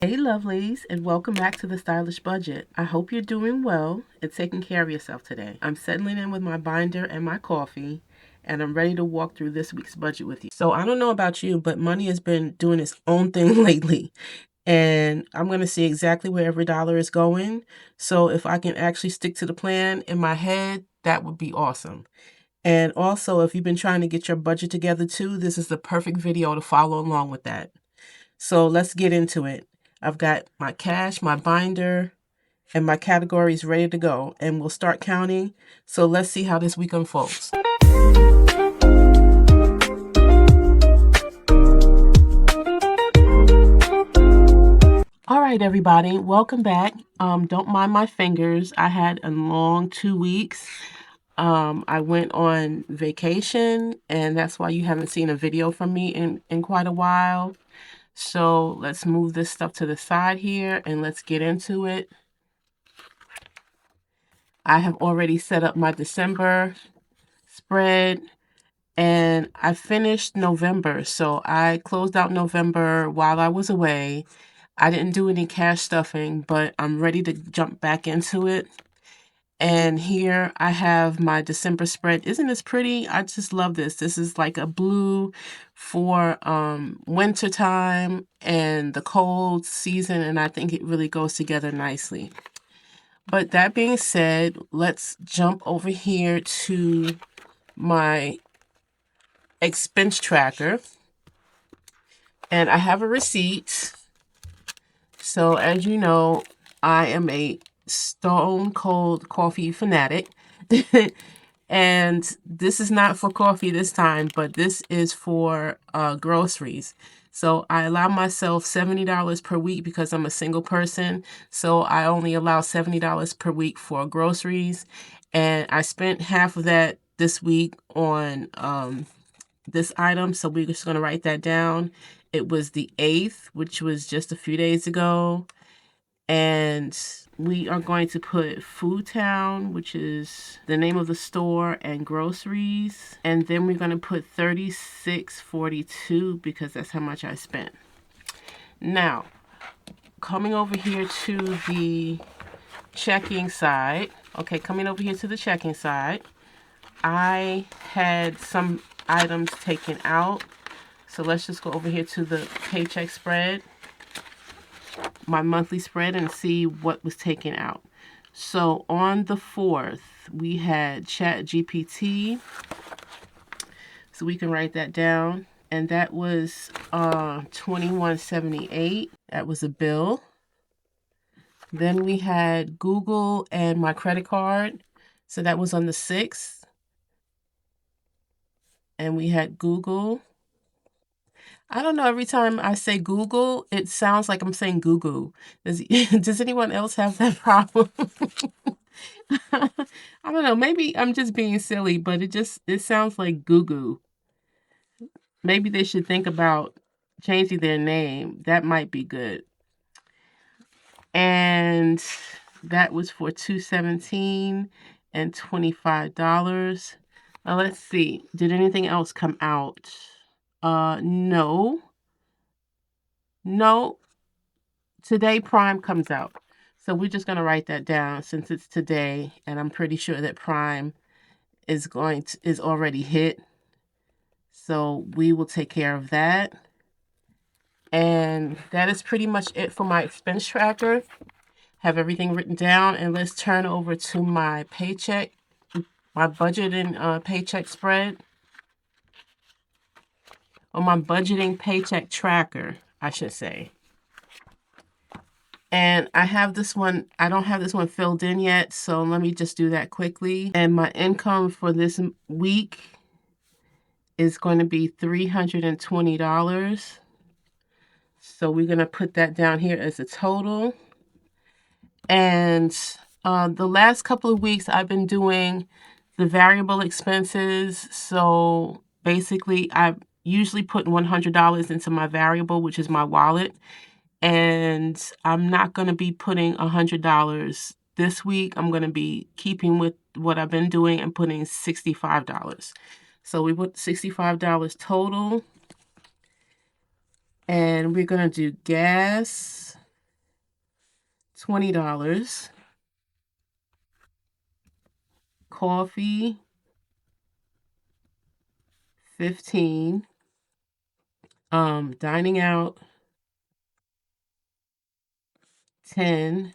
Hey lovelies, and welcome back to the Stylish Budget. I hope you're doing well and taking care of yourself today. I'm settling in with my binder and my coffee, and I'm ready to walk through this week's budget with you. So I don't know about you, but money has been doing its own thing lately, and I'm going to see exactly where every dollar is going. So if I can actually stick to the plan in my head, that would be awesome. And also, if you've been trying to get your budget together too, this is the perfect video to follow along with that. So let's get into it. I've got my cash, my binder, and my categories ready to go, and we'll start counting. So let's see how this week unfolds. All right, everybody, welcome back. Don't mind my fingers. I had a long 2 weeks. I went on vacation, and that's why you haven't seen a video from me in quite a while. So let's move this stuff to the side here and let's get into it. I have already set up my December spread and I finished November. So I closed out November while I was away. I didn't do any cash stuffing, but I'm ready to jump back into it. And here I have my December spread. Isn't this pretty? I just love this. This is like a blue for winter time and the cold season, and I think it really goes together nicely. But that being said, let's jump over here to my expense tracker. And I have a receipt. So as you know, I am a stone cold coffee fanatic. And this is not for coffee this time, but this is for groceries. So I allow myself $70 per week because I'm a single person. So I only allow $70 per week for groceries. And I spent half of that this week on this item. So we're just going to write that down. It was the 8th, which was just a few days ago. And we are going to put Food Town, which is the name of the store, and groceries. And then we're going to put $36.42 because that's how much I spent. Now, coming over here to the checking side. Okay, coming over here to the checking side. I had some items taken out. So let's just go over here to the paycheck spread, my monthly spread, and see what was taken out. So on the 4th, we had Chat GPT. So we can write that down. And that was $21.78. That was a bill. Then we had Google and my credit card. So that was on the 6th. And we had Google. I don't know, every time I say Google, it sounds like I'm saying goo goo. Does anyone else have that problem? I don't know, maybe I'm just being silly, but it sounds like goo goo. Maybe they should think about changing their name. That might be good. And that was for $217 and $25. Now let's see. Did anything else come out? No. No. Today Prime comes out. So we're just going to write that down since it's today, and I'm pretty sure that Prime is already hit. So we will take care of that. And that is pretty much it for my expense tracker. Have everything written down, and let's turn over to my paycheck, my budgeting paycheck spread, or my budgeting paycheck tracker, I should say. And I have this one, I don't have this one filled in yet, so let me just do that quickly. And my income for this week is going to be $320. So we're going to put that down here as a total. And the last couple of weeks, I've been doing the variable expenses. So basically, I usually put $100 into my variable, which is my wallet. And I'm not going to be putting $100 this week. I'm going to be keeping with what I've been doing and putting $65. So we put $65 total. And we're going to do gas. $20. Coffee, 15. Dining out, 10.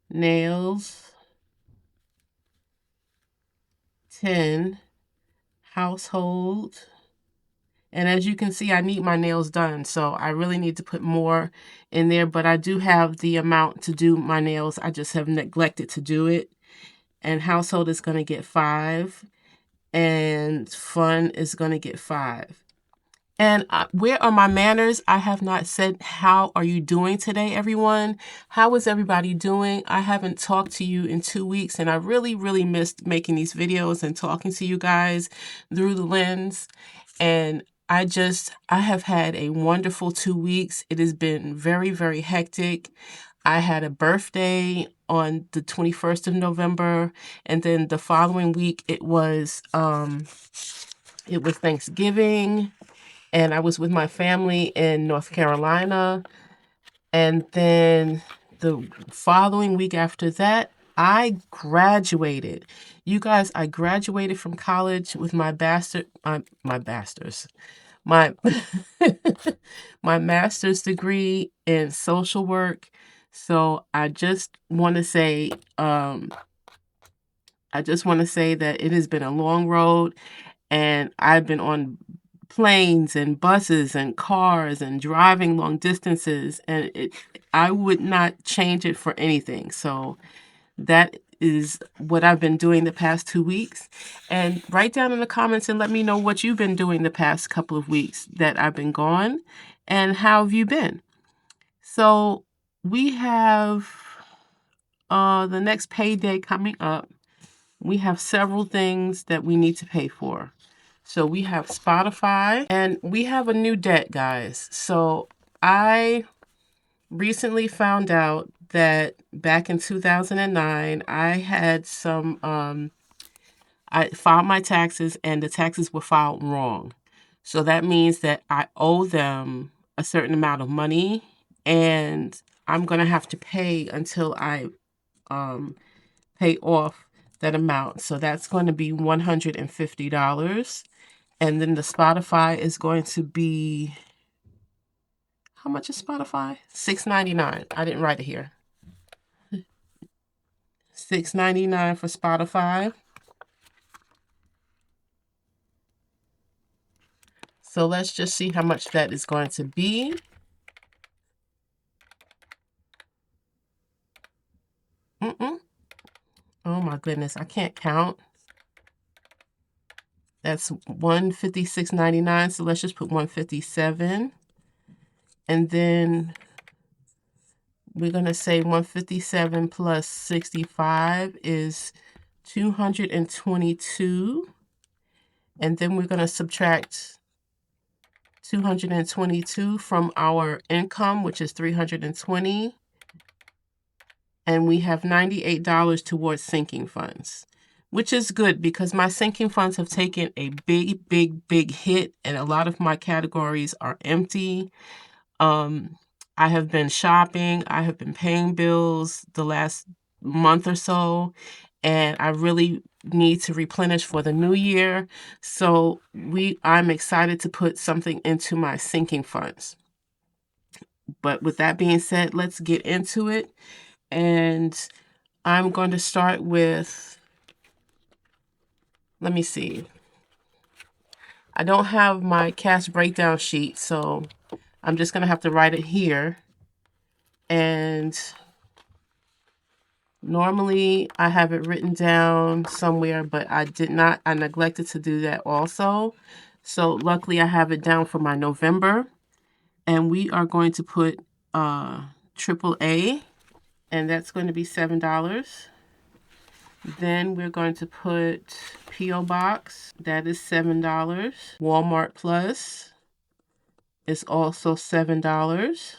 Nails, 10. Household. And as you can see, I need my nails done, so I really need to put more in there, but I do have the amount to do my nails. I just have neglected to do it. And household is going to get 5, and fun is going to get 5. And where are my manners? I have not said, how are you doing today, everyone? How is everybody doing? I haven't talked to you in 2 weeks, and I really, really missed making these videos and talking to you guys through the lens. And I have had a wonderful 2 weeks. It has been very, very hectic. I had a birthday on the 21st of November, and then the following week it was Thanksgiving. And I was with my family in North Carolina. And then the following week after that, I graduated. You guys, I graduated from college with my my my master's degree in social work. So I just want to say that it has been a long road, and I've been on planes and buses and cars and driving long distances, and I would not change it for anything. So that is what I've been doing the past 2 weeks. And write down in the comments and let me know what you've been doing the past couple of weeks that I've been gone, and how have you been. So we have the next payday coming up. We have several things that we need to pay for. So we have Spotify, and we have a new debt, guys. So I recently found out that back in 2009, I had I filed my taxes, and the taxes were filed wrong. So that means that I owe them a certain amount of money, and I'm going to have to pay until I um, pay off that amount. So that's going to be $150. And then the Spotify is going to be, how much is Spotify? $6.99. I didn't write it here. $6.99 for Spotify. So let's just see how much that is going to be. Oh my goodness, I can't count. That's $156.99. So let's just put $157. And then we're going to say 157 plus 65 is 222. And then we're going to subtract 222 from our income, which is 320. And we have $98 towards sinking funds, which is good because my sinking funds have taken a big, big, big hit, and a lot of my categories are empty. I have been shopping. I have been paying bills the last month or so, and I really need to replenish for the new year. So I'm excited to put something into my sinking funds. But with that being said, let's get into it. And I'm going to start with, let me see. I don't have my cash breakdown sheet, so I'm just going to have to write it here. And normally I have it written down somewhere, but I neglected to do that also. So luckily I have it down for my November, and we are going to put AAA, and that's going to be $7. Then we're going to put P.O. Box, that is $7. Walmart Plus is also $7.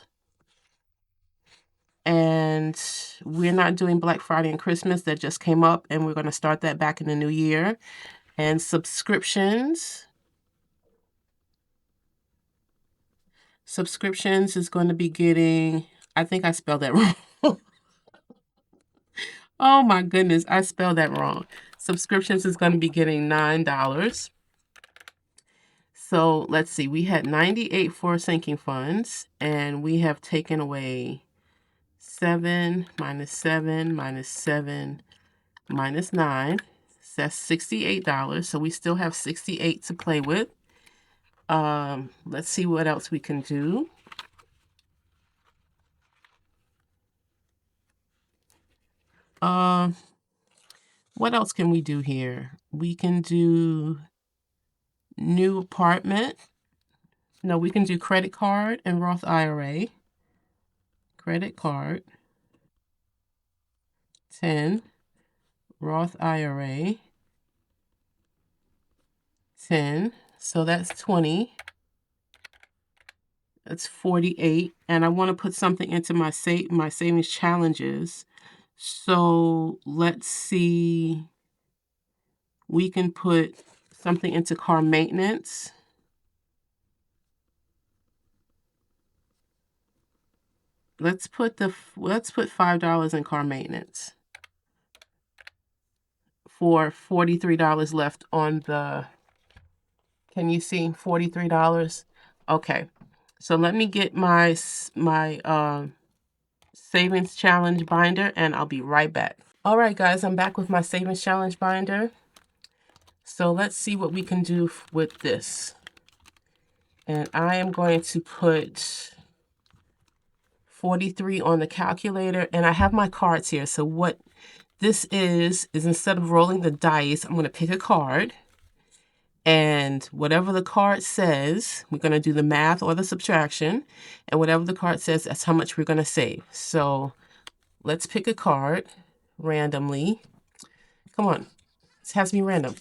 And we're not doing Black Friday and Christmas. That just came up, and we're going to start that back in the new year. And subscriptions is going to be getting, I think I spelled that wrong. Oh my goodness, I spelled that wrong. Subscriptions is going to be getting $9. So let's see, we had 98 for sinking funds, and we have taken away 7 minus 7 minus 7 minus 9. So that's $68. So we still have 68 to play with. Let's see what else we can do. What else can we do here? We can do new apartment. No, we can do credit card and Roth IRA. Credit card, 10. Roth IRA, 10. So that's 20. That's 48. And I want to put something into my savings challenges. So let's see. We can put something into car maintenance. Let's put $5 in car maintenance for $43 left on the. Can you see $43? Okay. So let me get my savings challenge binder, and I'll be right back. All right, guys, I'm back with my savings challenge binder. So let's see what we can do with this. And I am going to put 43 on the calculator, and I have my cards here. So what this is instead of rolling the dice, I'm going to pick a card. And whatever the card says, we're going to do the math or the subtraction. And whatever the card says, that's how much we're going to save. So let's pick a card randomly. Come on. This has to be random.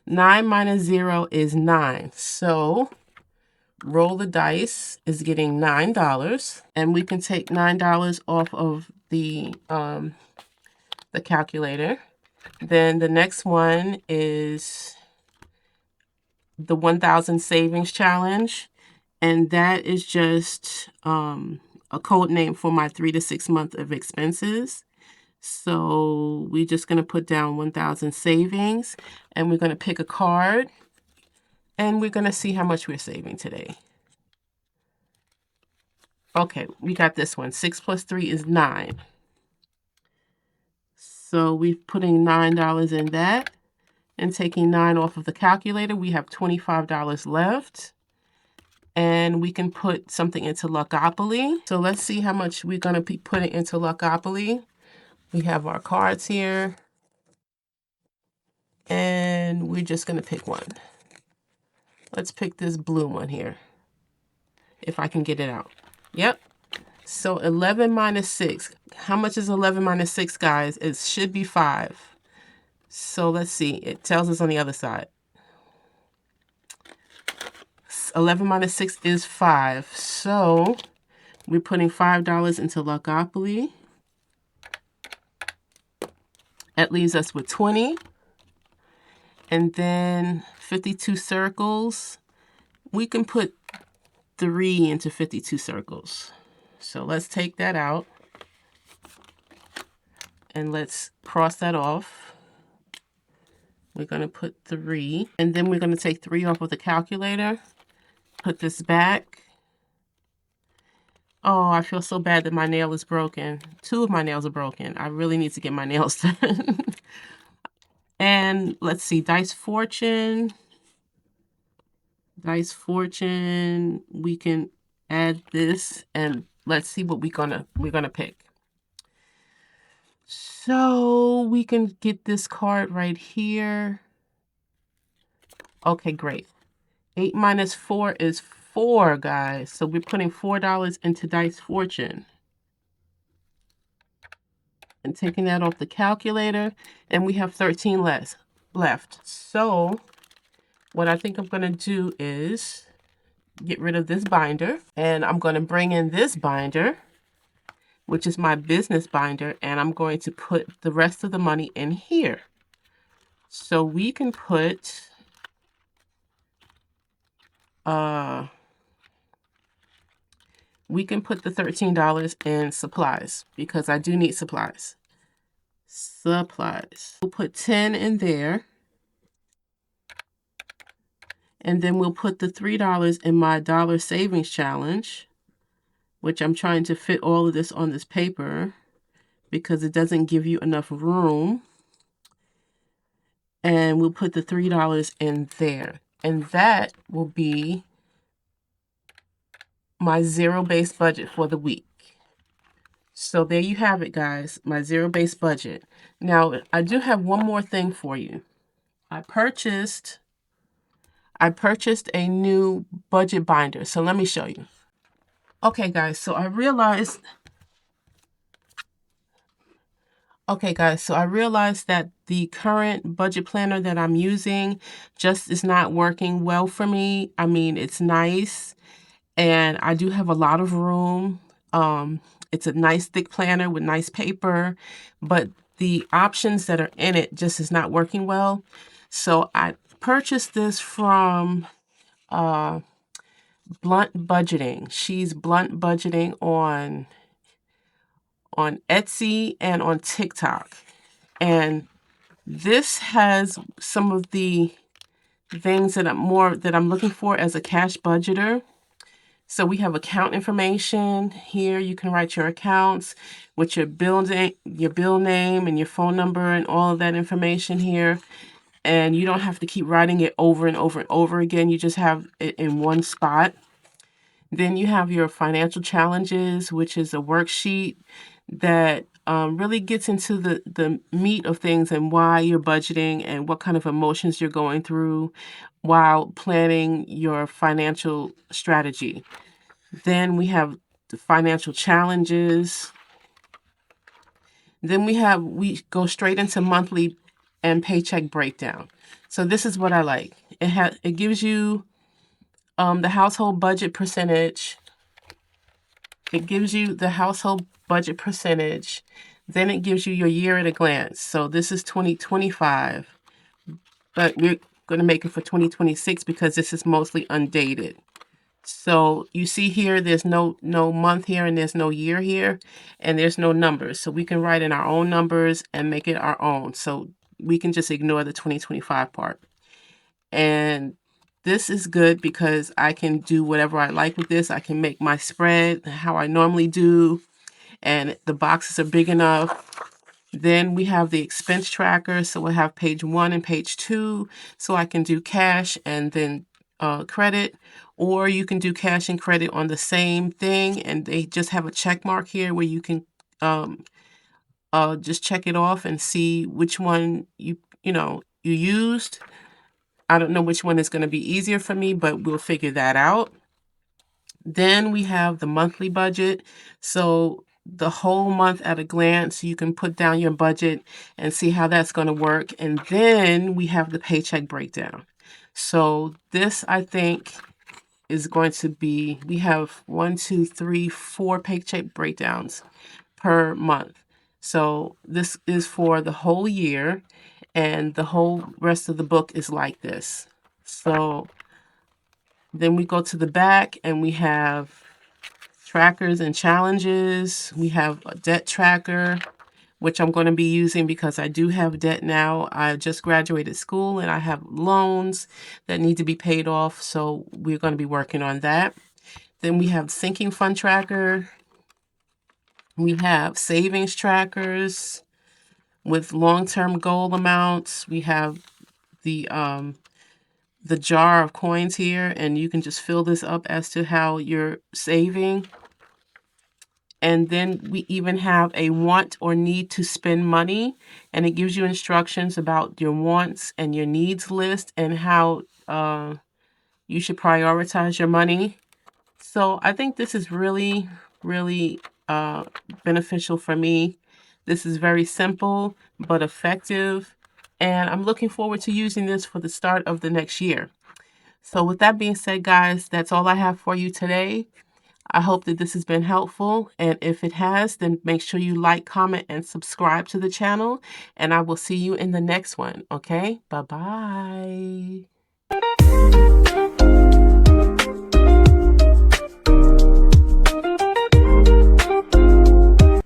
9 minus 0 is 9. So roll the dice is getting $9. And we can take $9 off of the calculator. Then the next one is the 1,000 savings challenge, and that is just a code name for my 3 to 6 months of expenses. So we're just going to put down 1,000 savings, and we're going to pick a card, and we're going to see how much we're saving today. Okay, we got this one. 6 plus 3 is 9. So we're putting $9 in that. And taking 9 off of the calculator, we have $25 left. And we can put something into Luckopoly. So let's see how much we're going to be putting into Luckopoly. We have our cards here. And we're just going to pick one. Let's pick this blue one here. If I can get it out. Yep. So 11 minus 6. How much is 11 minus 6, guys? It should be 5. So let's see. It tells us on the other side. 11 minus 6 is 5. So we're putting $5 into Luckopoly. That leaves us with 20. And then 52 circles. We can put 3 into 52 circles. So let's take that out. And let's cross that off. We're going to put 3. And then we're going to take 3 off of the calculator. Put this back. Oh, I feel so bad that my nail is broken. 2 of my nails are broken. I really need to get my nails done. And let's see, Dice Fortune. Dice Fortune. We can add this, and let's see what we're gonna pick. So we can get this card right here. Okay, great. 8 minus 4 is 4, guys. So we're putting $4 into Dice Fortune. And taking that off the calculator. And we have 13 left. So what I think I'm going to do is get rid of this binder. And I'm going to bring in this binder, which is my business binder. And I'm going to put the rest of the money in here. So we can put the $13 in supplies, because I do need supplies. Supplies. We'll put 10 in there. And then we'll put the $3 in my dollar savings challenge, which I'm trying to fit all of this on this paper because it doesn't give you enough room. And we'll put the $3 in there. And that will be my zero-based budget for the week. So there you have it, guys, my zero-based budget. Now, I do have one more thing for you. I purchased a new budget binder. So let me show you. Okay, guys, so I realized that the current budget planner that I'm using just is not working well for me. I mean, it's nice and I do have a lot of room. It's a nice thick planner with nice paper, but the options that are in it just is not working well. So I purchased this from Blunt Budgeting. She's Blunt Budgeting on Etsy and on TikTok. And this has some of the things that I'm looking for as a cash budgeter. So we have account information here. You can write your accounts with your bill name and your phone number and all of that information here. And you don't have to keep writing it over and over and over again. You just have it in one spot. Then you have your financial challenges, which is a worksheet that really gets into the meat of things and why you're budgeting and what kind of emotions you're going through while planning your financial strategy. Then we have the financial challenges. Then we go straight into monthly and paycheck breakdown. So this is what I like. It gives you the household budget percentage. It gives you the household budget percentage. Then it gives you your year at a glance. So this is 2025, but we're going to make it for 2026 because this is mostly undated. So you see here, there's no month here and there's no year here and there's no numbers. So we can write in our own numbers and make it our own. So we can just ignore the 2025 part. And this is good because I can do whatever I like with this. I can make my spread how I normally do. And the boxes are big enough. Then we have the expense tracker. So we'll have page 1 and page 2. So I can do cash and then credit. Or you can do cash and credit on the same thing. And they just have a check mark here where you can just check it off and see which one you used. I don't know which one is going to be easier for me, but we'll figure that out. Then we have the monthly budget. So the whole month at a glance, you can put down your budget and see how that's going to work. And then we have the paycheck breakdown. So this, I think, is going to be, we have 1, 2, 3, 4 paycheck breakdowns per month. So this is for the whole year. And the whole rest of the book is like this. So then we go to the back and we have trackers and challenges. We have a debt tracker, which I'm going to be using because I do have debt now. I just graduated school and I have loans that need to be paid off. So we're going to be working on that. Then we have sinking fund tracker. We have savings trackers with long-term goal amounts. We have the jar of coins here, and you can just fill this up as to how you're saving. And then we even have a want or need to spend money, and it gives you instructions about your wants and your needs list and how you should prioritize your money. So I think this is really, really beneficial for me. This is very simple but effective, and I'm looking forward to using this for the start of the next year. So with that being said, guys, that's all I have for you today. I hope that this has been helpful, and if it has, then make sure you like, comment, and subscribe to the channel, and I will see you in the next one, okay? Bye-bye.